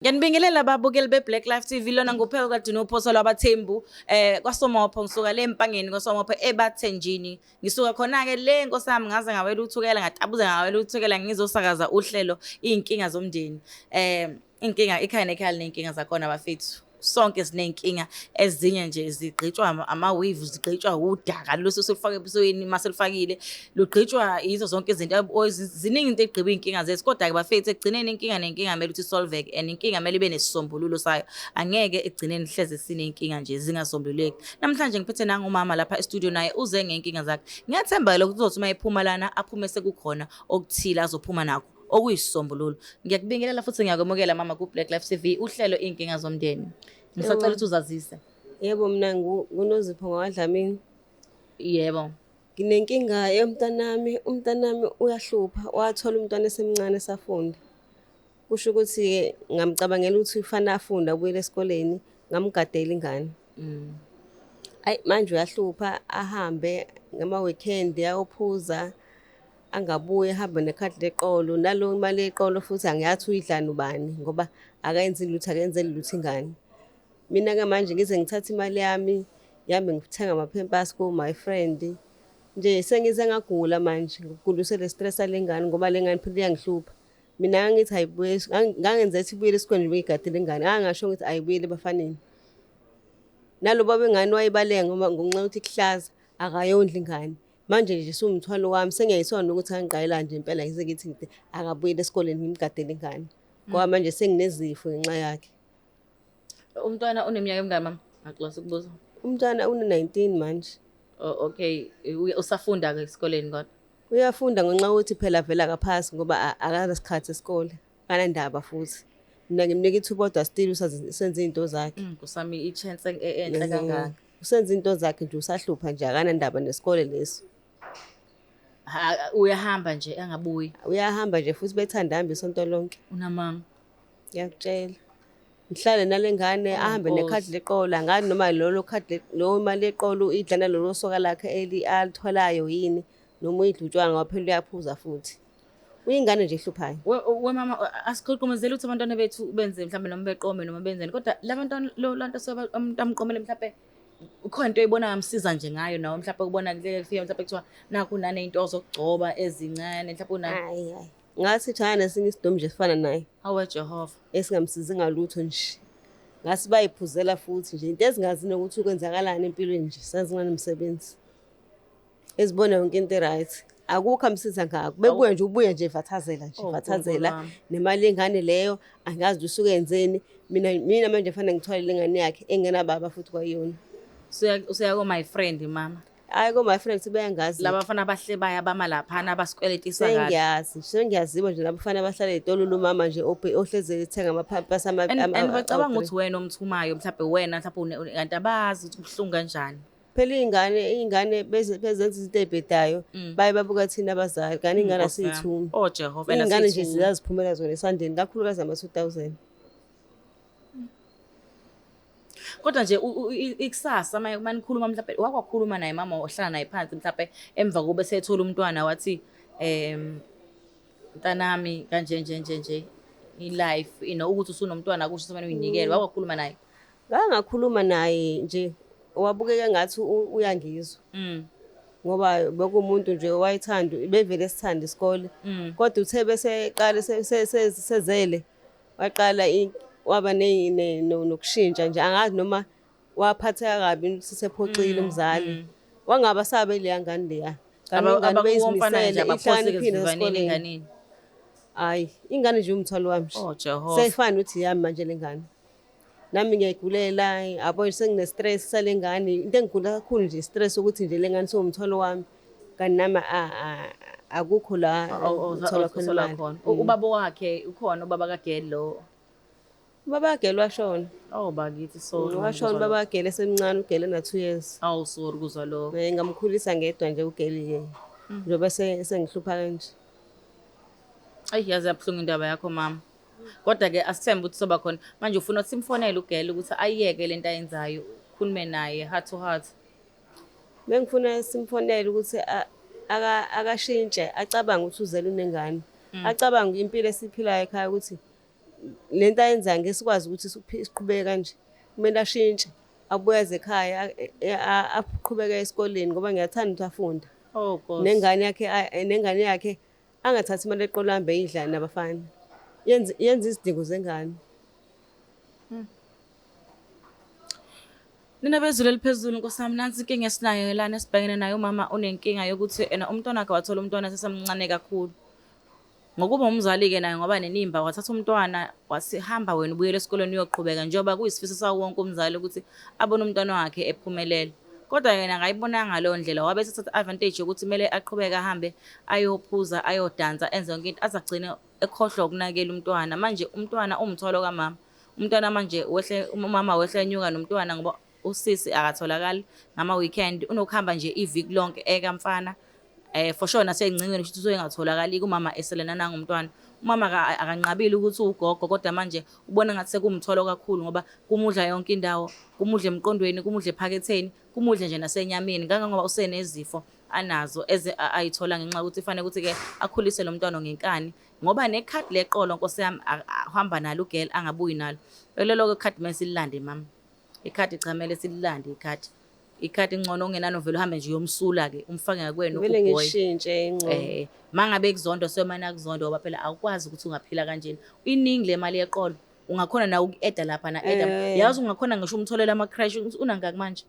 Ngiyanibingelela ababukeli beBlack Life TV lona nguPheko kade nophoso lwabaThembu kwaSomopho ngisuka le Empangeni kwaSomopho eBathenjini ngisuka khona-ke le Nkosi yami ngaze ngawela uthukela ngatabuza ngawela uthukela ngizosakaza uhlelo iy'nkinga zomndeni inkinga ikhaya nekhaya liney'nkinga zakhona bafethu sonke siney'nkinga ezinye nje zigqitshwa ama-weave zigqitshwa udaka lusu sulufake ebusweni mase lufakile lugqitshwa yizo zonke izinto ziningi into ey'gqiba iy'nkinga zethu kodwa-ke bafethu ekugcineni inkinga nenkinga kumele ukuthi isolveke and inkinga kumele ibe nesisombululo sayo angeke ekugcineni hleze siney'nkinga nje zingasombululeki. Namhlanje ngiphethe nangumama lapha e-studio naye uze ngey'nkinga zakhe ngiyathemba-ke lokhu kuzothi uma ephuma lana aphume sekukhona okuthile azophuma nakho okuyisisombululo. Ngiyakubingelela futhi ngiyakwemukela mama ku-Black Life TV uhlelo iy'nkinga zomndeni. Ngisacela ukuthi uzazise. Yebo mina nguNozipho ngwaDlamini. Yebo. Nginenkinga yomntanami, umntanami uyahlupha, wathola umntwana esemncane esafunda. Kusho ukuthi ngamcabangela ukuthi ufana afunda abuyele esikoleni, ngamgadela ingane. Ayi manje uyahlupha ahambe ngama-weekend ayophuza angabuye ahambe nekhadi leqolo nalo imali yeqolo futhi angiyathi uyidlani ubani ngoba akayenzi lutho akenzeli lutho ingane. Mina-ke manje ngize ngithathe imali yami ngithenga ama-pampers ko-my friend. Nje sengize ngagula manje ngiguliswe le stress alengane ngoba lengane phela iyangihlupha. Mina ngangithi ayibuye ngangenza ukuthi ibuyele esikoleni nje beyigadile ingane. Ngangasho ukuthi ayibuyele ebafaneni. Nalo baba ingane wayibaleka ngoba ngonxa yokuthi kuhlaza akayondla ingane. Manje nje sumthwalo wami sengiyayisona ukuthi angiqayela nje impela ngize ngithi akabuyele esikoleni ngimgadele ingane. Ngoba manje senginezifo ngenxa yakhe. Umntwana uneminyaka emingaki mama? Ngixolisa ukubuza. Umntwana une-19 manje. Oh okay, usafunda-ke esikoleni kodwa? Uyafunda ngenxa yokuthi phela vele akaphasi ngoba akanasikhathi esikole. Akanandaba futhi. Mina ngimnika ithuba kodwa still usenza izinto zakhe. Kusami i-chance enhle kangaka. Usenza izinto zakhe nje usahlupha nje akanandaba nesikole leso. Uyahamba nje angabuyi. Uyahamba nje futhi bethanda hambe isonto lonke. Unamanga. Ngiyakutshela. Ngihlale nalengane ahambe nekhadi leqolo angani noma lolo khadi lo mali yeqolo idlana lolo soka lakhe alitholayo yini noma uyidlutshwana ngoba phela uyaphuza futhi. Uyingane nje ehluphayo. We mama asiqhumezeli ukuthi abantwana bethu benze mhlawumbe noma beqome noma benzeni kodwa labantwana lanto amqomele mhlawumbe ukhona into oyibona ngamsiza nje ngayo nawe mhlawumbe ukubona kule kufika mhlawumbe kuthiwa nakho naney'nto zokugcoba ezincane mhlawumbe una Hayi. Ngathi thana nesinye isidomu nje sifana naye. Hawe Jehova. Esingamsizi ngalutho nje. Ngasi bayiphuzela futhi nje into ezingazi nokuthi ukwenzakalani empilweni nje sazincane umsebenzi. Ezibona yonke into right. Akukho amsiza ngakho. Bebuye nje ubuye nje evathazela nje evathazela nemali yengane leyo angazi usuke yenzeni. Mina manje fanele ngithwale lengane yakhe engenababa futhi kwayona. Usuya ko my friend mama. Hayi ko my friend sibayangazi. Laba bafana bahlebayo abama laphana abasikweletiswa kahle. Sengiyaziwa nje laba bafana bahlala edololo mama nje ohleze ethenga ama-pampers and bacabanga ukuthi wena omthumayo mhlawumbe wena mhlawumbe kanti abazi ukuthi kubuhlungu kanjani. Phela iy'ngane bezenza izinto ey'bhedayo baye babuka thina abazali kanti iy'ngane asiy'thumi. Oh Jehova. Iy'ngane nje ziyaziphumela zona esandleni kakhulukazi ama-2000. Kodwa nje ikusasa manikhuluma mhlawumbe wakwakhuluma naye mama ohlala naye phansi mhlawumbe emva kobe sethola umntwana wathi mntanami kanje nje i-life ukuthi usunomntwana akusho semane uyinikele wakwakhuluma naye. Ngangakhuluma naye nje wabukeka ngathi uyangizwa. Ngoba bekumuntu nje wayethanda bevele esithanda isikole kodwa uthe bese qala sezele waqala waba nokushintsha nje angazi noma waphatheka kabi sisephoxile umzali wangaba sabe leya ngane leya ingane beyizimisele ihlakaniphile esikoleni. Hayi ingane nje umthwalo wami nje. Oh Jehova. Seyifana ukuthi yami manje lengane nami ngiyayigulela yabo sengine-stress salengane into engigula kakhulu nje stress ukuthi nje lengane siwumthwalo wami kanti nami akukho la uthola khona. Ubaba wakhe ukhona ubaba kaGeli lo. Ubaba kaGeli washona. Oh bakithi sorry. Washona ubaba kaGeli esemncane uGeli na 2 years. Awu sorry kuzwa lo. Ngamkhulisa ngedwa nje uGeli njoba sengihlupha kanje. Ayi yazi yabuhlungu indaba yakho mama. Kodwa-ke asithembe ukuthi soba khona manje ufuna ukuthi simfonele uGeli ukuthi ayiyeke lento ayenzayo ukhulume naye heart to heart. Bengifuna simfonele ukuthi akashintshe acabange ukuthi uzele unengane. Acabange impilo esiphilayo ekhaya ukuthi lento ayenzayo ngeke sikwazi ukuthi siqhubeke kanje. Kumele ashintshe abuye aze ekhaya aqhubeke esikoleni ngoba ngiyathanda ukuthi afunde. Oh Nkosi. Nengane yakhe angathathi imali eqolo ahambe eyidlala nabafana. Yenza izidingo zengane. Nina bezulu eliphezulu Nkosi yami, nansi inkinga esinayo lana esibhekene nayo. Umama unenkinga yokuthi umntwana wakhe wathola umntwana sesemncane kakhulu. Ngokuba umzali-ke naye ngoba nenimba wathatha umntwana wasihamba wena ubuyele esikoleni uyoqhubeka njengoba kuyisifiso sawo wonke umzali ukuthi abone umntwana wakhe ephumelela. Kodwa yena akayibonanga ngaleyo ndlela, wabe sethatha advantage yokuthi kumele aqhubeke ahambe ayophuza ayodansa enze yonke into azagcine ekhohlwa ukunakela umntwana. Manje umntwana umtholo kamama. Umntwana manje umama wehle enyuka nomntwana ngoba usisi akatholakali ngama-weekend, unokuhamba nje iviki lonke ekamfana. For sure nasey'ncingweni ukuthi usengatholakali kumama eselena nangumntwana. Umama akanqabile ukuthi ugogo kodwa manje ubona ngathi sekumtholo kakhulu ngoba kumudla yonke indawo, kumudla emqondweni, kumudla ephaketheni, kumudla nje nasenyameni. Kangangoba usenezifo anazo ayithola ngenxa yokuthi fanele ukuthi-ke akhulise lo mntwana ngenkani ngoba nekhadi leqolo Nkosi yami ahamba nalo ugel angabuyi nalo. Lelo-ke ikhadi kumele sililande mama. Ikhadi cha kumele sililande ikhadi. Ikhadi ingcono ongenani vele uhambe nje uyomsula-ke umfake ngakwena Kumele ngishintshe ingcono. Mangabe kuzondo seyomana kuzondo ngoba phela awukwazi ukuthi ungaphila kanjena. Iningi le mali yeqolo ungakhona nawe uku-eda lapha na-eda. Yazi ungakhona ngisho umtholela ama-crash unangaki manje?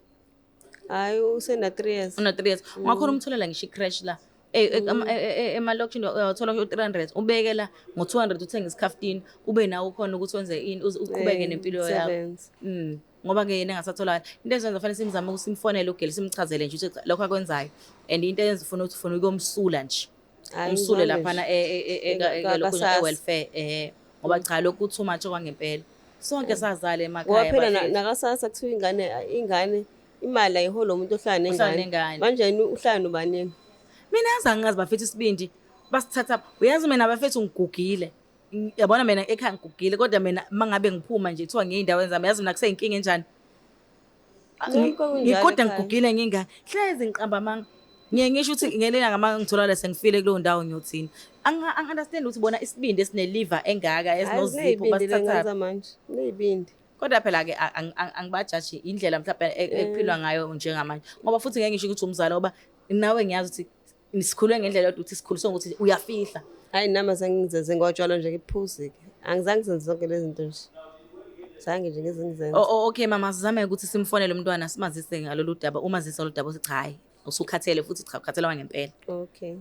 Hayi usena 3 years. Una 3 years. Ungakhona umtholela ngisho i-crash la. Emalokishini uyathola u-300 ubeke la ngo-200 uthenge isikhaftini ube nawe ukhona ukuthi wenze ini uqhubeke nempilo yakho. Ngoba-ke yena engasatholakali. Into ezenza fanele simzame ukuthi simfonele ugeli simchazele nje ukuthi lokho akwenzayo and into eyenza ufuna ukuthi ufuna ukuyomsula nje. Umsule laphana e-welfare ngoba cha lokhu too much kwangempela. Sonke sazale emakhaya phela nakasasa kuthiwa ingane imali ayiholo umuntu ohlala nengane. Manje uhlala nobanini? Mina angazi bafethu isibindi basithatha. Uyazi mina bafethu ngigugile. Yabona mina ekhaya ngigugile kodwa mina mangabe ngiphuma nje kuthiwa ngiyindawo zami yazi mina kuseyinkinga enjani. Kodwa ngigugile ngingane. Hlezi ngiqamba manga. Ngisho ukuthi ngelela ngitholakala sengifile kuleyo ndawo ngiyothina. Understand ukuthi bona isibindi esineliver engaka esinozipho basithatha manje. Nezibindi. Kodwa phela-ke angibajaji indlela mhlawumbe ephilwa ngayo njengamanje. Ngoba futhi ngeke ngisho ukuthi umzali ngoba nawe ngiyazi ukuthi nisikhulwe ngendlela yodwa ukuthi sikhuliswe ukuthi uyafihla. Hayi nami azangizenze ngotshwala nje ngiphuzi-ke. Angizange senze zonke lezi zinto nje. Zange nje ngizenze. Okay mama sizame ukuthi simfonele umntwana simazise ngalolu daba. Umazise lo daba uthi cha hayi usukhathele futhi cha ukhathelwa ngempela. Okay.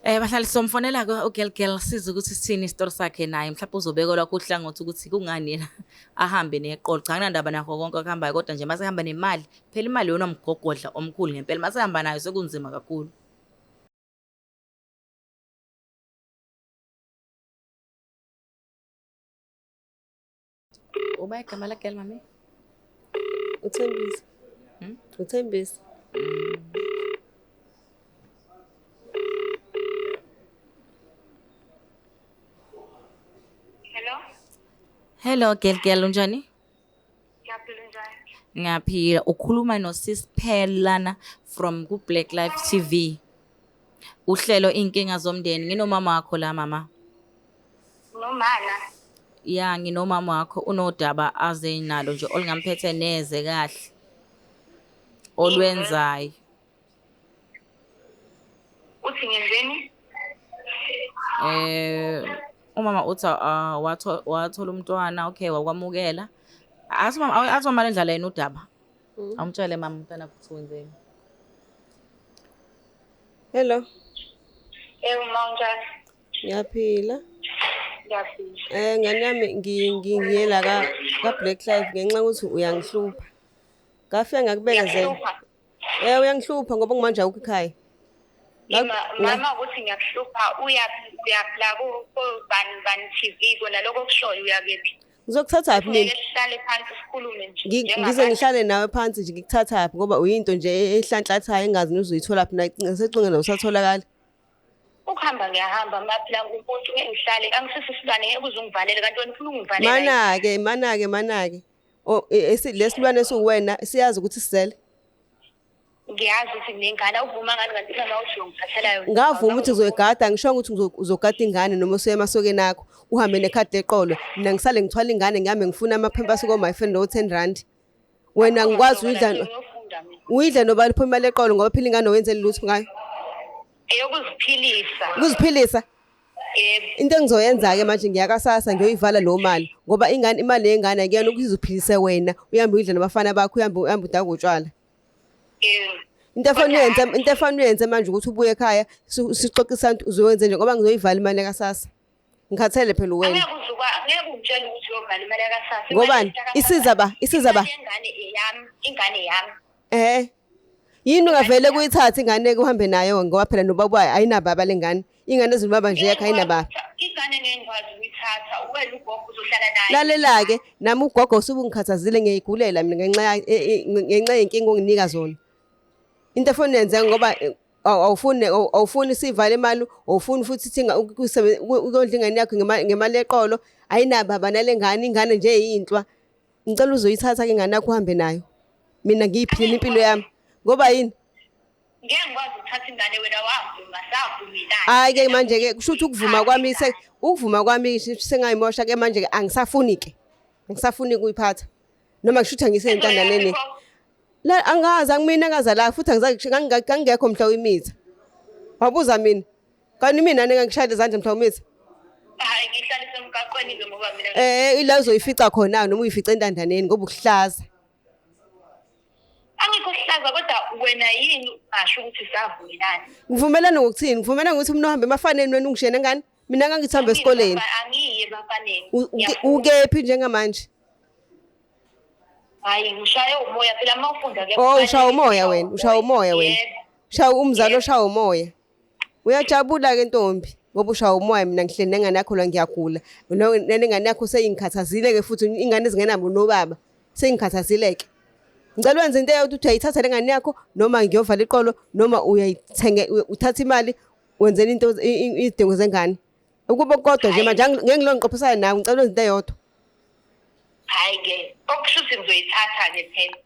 Bahlali somfonela-ke uGelgel siza ukuthi sithini isitori sakhe naye mhlawumbe uzobekelwa kuhlangothi ukuthi kungani yena ahambe neqolo. Cha nginandaba nakho konke akuhambayo kodwa nje mase hamba nemali. Phela imali yona umgogodla omkhulu ngempela. Mase hamba nayo sekunzima kakhulu. Uba igama lakhe mami? Uthembisa. Uthembisa. Hello Gelgel unjani? Ngiyaphila njani? Ngiyaphila. Ukhuluma noSis Phelana from ku-Black Life TV. Uhlelo inkinga zomndeni. Nginomama wakho la mama. Nomana. Ya nginomama wakho unodaba aze nalo nje olungamphethe neze kahle. Olwenzayo. Uthi ngenzeni? Umama uthi wathola umntwana okay wakwamukela. Asomama lendlela yena udaba. Awumtshele mama umntwana ukuthi wenzeni. Hello. Uma unjani? Ngiyaphila. Ngiyaphila. Ngane yami ngiyela ka Black Life ngenxa ukuthi uyangihlupha. Ngafika ngakubekezela. Uyangihlupha ngoba ngimanje awukho ekhaya. Mama ukuthi ngiyakuhlupha uyaphila ku bani TV kona lokho kushoyo uyakephi? Ngizokuthatha aphi mina? Sihlale phansi sikhulume nje. Ngize ngihlale nawe phansi nje ngikuthatha aphi ngoba uyinto nje ehlanhlathayo engazi uzuyithola aphi nasecingweni usatholakala. Ukuhamba ngiyahamba maphila ngumuntu ngihlale angisisi isilwane ngeke uzungivalele kanti wena ufuna ungivalele. Mana-ke. Lesilwane esiwena siyazi ukuthi sizele. ngiyazi ukuthi nginengane awuvuma ngani kanti uma usho ngithathela yona. Ngavuma ukuthi uzoyigada, ngishongo ukuthi uzogada ingane noma usuye emasokeni akho, uhambe nekhadi leqolo. Mina ngisale ngithwala ingane ngihambe ngifuna amaphempasi ko-my friend no-R10. Wena ngikwazi uyidla noba liphuma imali eqolo ngoba phela ingane wenzeni lutho ngayo. Eyokuziphilisa. Ukuziphilisa. Yebo. Into engizoyenza-ke manje ngiyakasasa ngiyoyivala lo mali ngoba imali yengane akuyona ukuthi izophilise wena uhambe uyidla nabafana bakho uhambe udaka utshwala. Into efana uyenze manje ukuthi ubuye ekhaya sixoxisana uzoyenze nje ngoba ngizoyivala imali yakasasa. Ngikhathele phela wena. Angeke ungitshele ukuthi uyovala imali yakasasa. Ngobani? Isiza ba. Ingane yami. Yini ungavele kuyithatha ingane uhambe nayo ngoba phela nobaba ayinababa lengane. Ingane ezibaba nje yakhe ayinababa. Ingane ngeke ngikwazi ukuyithatha. Wena ugogo uzohlala naye. Lalela-ke nami ugogo usuke ungikhathazile ngiyayigulela mina ngenxa yenkinga onginika zona. Into efuna yenze ngoba awufuni sivale imali, awufuni futhi thinga ukondla ingane yakho ngemali eqolo, ayinababa nalengane, ingane nje yinhlwa. Ngicela uzoyithatha ke ingane yakho uhambe nayo. Mina ngiyiphile impilo yami. Ngoba yini? Ngeke ngikwazi ukuthatha ingane wena wavuma savumelana. Hayi-ke manje-ke kusho ukuthi ukuvuma kwami sengayimosha ke manje-ke angisafuni-ke. Angisafuni ukuyiphatha. Noma kusho ukuthi angiseyintandaneni. La angazi angimina ngazala futhi angingekho mhla wemithi. Wabuza mina. Kanti mina ngeke ngishayile izandla mhla wemithi. Hayi ngihlalise emgaqweni nje ngoba mina Ila uzoyifica khona noma uyifica entandaneni ngoba ukuhlaza. angikho hlaza kodwa wena yini ungasho ukuthi savumelana. Ngivumelana ngokuthini? Ngivumelana ukuthi mina uhambe emafaneni wena ungishiyene ngani? Mina ngangithamba esikoleni. Angiye ebafaneni. Ukephi njengamanje? Hayi ngishaya umoya phela uma ufunda ke. Ushaya umoya wena, ushaya umoya wena. Ushaya umzalo oshaya umoya. Uyajabula ke ntombi ngoba ushaya umoya mina ngihleli nengane yakho la ngiyagula. Nengane yakho seyingikhathazile ke futhi ingane ezingenabo nobaba. Seyingikhathazile ke. Ngicela wenze into yokuthi uyayithatha lengane yakho noma ngiyovala iqolo noma uyayithenga uthatha imali wenzela into izidingo zengane. Ukuba kodwa nje manje ngeke ngilongiqophisana nawe ngicela wenze into eyodwa. Hayi ke okushuthi ngizoyithatha ke phela.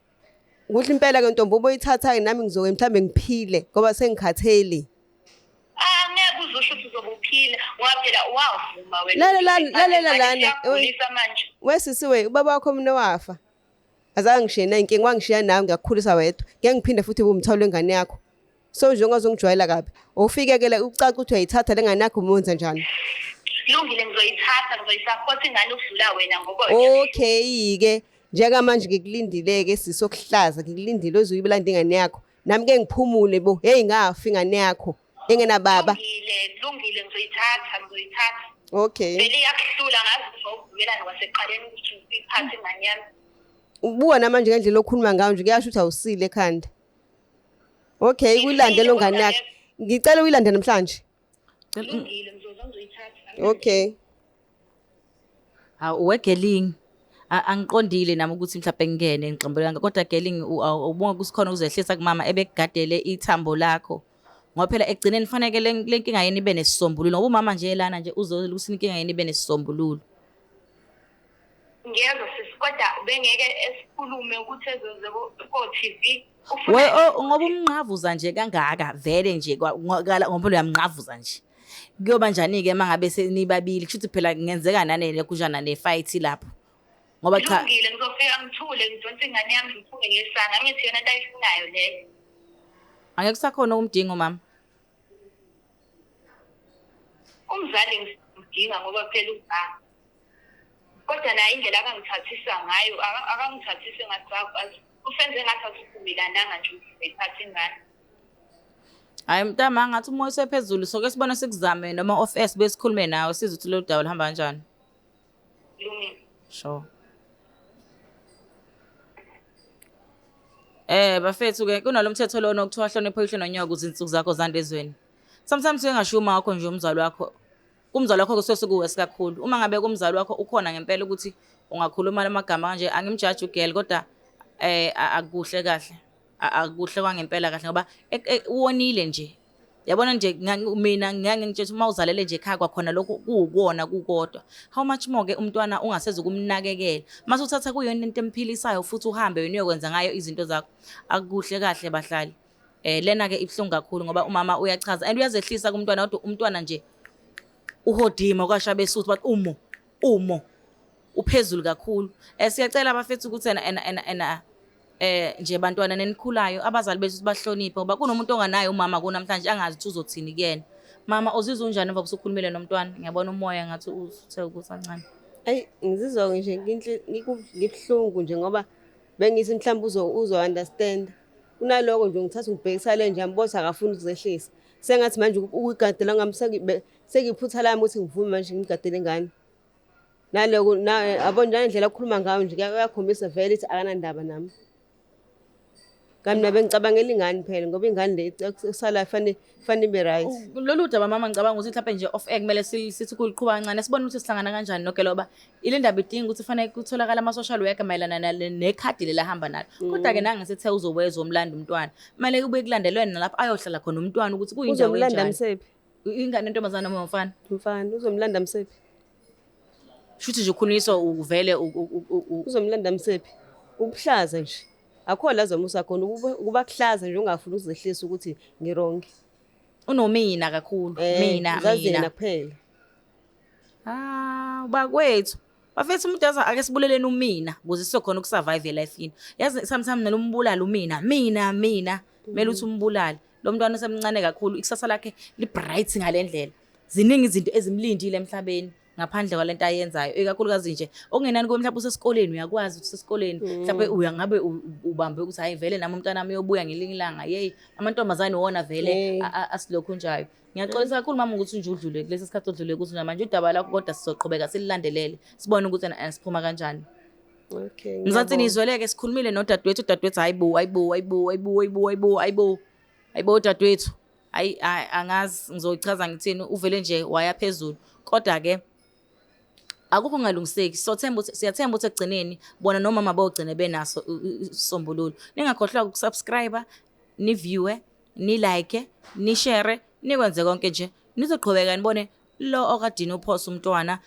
Kuhle impela ke ntombi uboyithatha ke nami ngizoke mhlambe ngiphile ngoba sengikhatheli. Angeke uzosho ukuthi uzobuphila ngoba phela wavuma wena. Lalela lana. Ulisa manje. Wesisiwe ubaba wakho mina wafa. Azange ngishiyena inkinga wangishiya nawe ngiyakukhulisa wedwa. Ngeke ngiphinde futhi ubumthawulo wengane yakho. So nje ongazongijwayela kabi. Ufike ke la ucaca ukuthi uyayithatha lengane yakho umenza njani? Lungile ngizoyithatha ngizoyisupport ingane ukudlula wena ngoba Okay ke njengamanje ngikulindile ke sisokuhlaza ngikulindile uzuyibelanda ingane yakho. Nami ke ngiphumule bo hey ngafi ingane yakho engena baba. Lungile ngizoyithatha. Okay. Vele iyakuhlula ngazi uzovumelana kwaseqaleni ukuthi uyiphathe ingane yami. Ubuka namanje ngendlela okhuluma ngayo nje kuyasho ukuthi awusile ekhanda. Okay kuyilande lo ngane yakho. Ngicela uyilande namhlanje. Lungile ngizoyithatha. Okay. Hawu wegeling. Angiqondile nami ukuthi mhlawumbe ngingene ngixambulanga kodwa geling ubonga kusikhona ukuzehlisa kumama ebekugadele ithambo lakho. Ngoba phela egcineni fanele lenkinga yeni ibe nesisombululo ngoba umama nje lana nje uzokuthi inkinga yeni ibe nesisombululo. Ngiyezwa sisikodwa bengeke esikhulume ukuthi ezoze ko TV Ngoba umnqavuza nje kangaka vele nje ngoba uyamnqavuza nje. Kuyoba njani ke mangabe senibabili kushuthi phela kungenzeka nane kunjana nefight lapho. Ngoba cha Lungile ngizofika ngithule ngidonse ingane yami ngiphume ngesanga ngithi yona into ayifunayo leyo. angeke kusakhona umdingo mama. Umzali ngidinga ngoba phela ungaka. Kodwa naye indlela akangithathisa ngayo akangithathise ngathi usenze ngathi asivumelananga nje ukuthi ngithathe ingane. Hayi mntama ngathi umoya usephezulu soke sibona sikuzame noma off air besikhulume nawe sizothi lo dawo lihamba kanjani. Lungile. Sure. Bafethu ke kunalomthetho lona okuthiwa hlonipha ihlwe nonyoka izinsuku zakho zandezweni. Sometimes uyengashuma wakho nje umzali wakho. Kumzali wakho kusuke kuwe sikakhulu. Uma ngabe kumzali wakho ukhona ngempela ukuthi ungakhuluma lamagama kanje angimjudge ugirl kodwa akuhle kahle. Akuhle kwangempela kahle ngoba uwonile nje. Yabona nje mina ngeke ngitshela uma uzalele nje ekhaya kwakhona lokho kuwukona kukodwa. How much more ke umntwana ungaseze ukumnakekela. Mase uthatha kuyona into emphilisayo futhi uhambe wena uyokwenza ngayo izinto zakho. Akuhle kahle bahlali. Lena ke ibhlungu kakhulu ngoba umama uyachaza and uyazehlisa kumntwana kodwa umntwana nje uhodima kwasha besuthi bathi umo uphezulu kakhulu. Siyacela abafethu ukuthi ena nje bantwana nenikhulayo abazali bethu bahloniphe ngoba kunomuntu onganayo umama kunamhlanje angazi ukuthi uzothini kuyena. Mama uzizwa unjani ngoba usukhulumile nomntwana? Ngiyabona umoya ngathi uthe ukusancane. Ayi ngizizwa nje ngibhlungu nje ngoba bengithi mhlawumbe uzo-understand. Kunaloko nje ngithatha ngibhekisa le nje ambotha akafuni ukuzehlisa. Sengathi manje ukuyigadela ngami sengiphutha lami ukuthi ngivume manje ngigadele ingane. Naloko yabo njalo indlela okukhuluma ngayo nje kuyakhombisa vele ukuthi akanandaba nami. Kami nabe ngicabangela ingane phela ngoba ingane le ekusala fanele ibe right. Lolu daba mama ngicabanga ukuthi mhlawumbe nje off air kumele sithi kuliqhuba kancane sibone ukuthi sihlangana kanjani nogeloba ile ndaba idinga ukuthi fanele kutholakala ama-social worker mayelana nekhadi lela hamba nalo. Kodwa-ke nangesithe uzowezwa umlando umntwana kumele kubuye kulandelwe nalapho ayohlala khona umntwana ukuthi kuyindawo enjani. Uzomlanda msephi? Ingane entombazana noma umfana? Mfana uzomlanda msephi? Shuthi nje ukhuniswa uvele Uzomlanda msephi? Ubuhlaza nje. Akho la zomusa khona ukuba kuhlaza nje ungafuni uzehlisa ukuthi ngirongi. unomina kakhulu mina Zazina kuphela. Bakwethu bafethu umuntu ake sibuleleni umina ukuze sizokhona ukusurvive elifeini. Yazi sometimes nelombulala umina kumele uthi umbulala. Lo mntwana osemncane kakhulu ikusasa lakhe libright ngalendlela. Ziningi izinto ezimlindile emhlabeni ngaphandle kwalento ayenzayo ikakhulukazi nje okungenani komhlaba usesikoleni uyakwazi ukuthi usesikoleni mhlawumbe uyangabe ubambe ukuthi hayi vele nami umntwana wami uyobuya ngelinye ilanga hey amantombazane wona vele asilokhu njayo. Ngiyaxolisa kakhulu mama ukuthi nje udlule kulesi sikhathi odlule ukuthi manje udaba lakho kodwa sizoqhubeka sililandelele sibone ukuthi siphuma kanjani. Okay. Mzansi nizweleke sikhulumile nodadewethu udadewethu hayibo dadewethu angazi ngizochaza ngithini uvele nje waya phezulu kodwa ke akukho ngalungiseki siyathemba ukuthi ekugcineni bona nomama bogcine benaso isombululo. Ningakhohlwa ukusubscribe, ni-viewe, ni-like, ni-share, nikwenze konke nje nizoqhubeka nibone lo okadini uphosa umntwana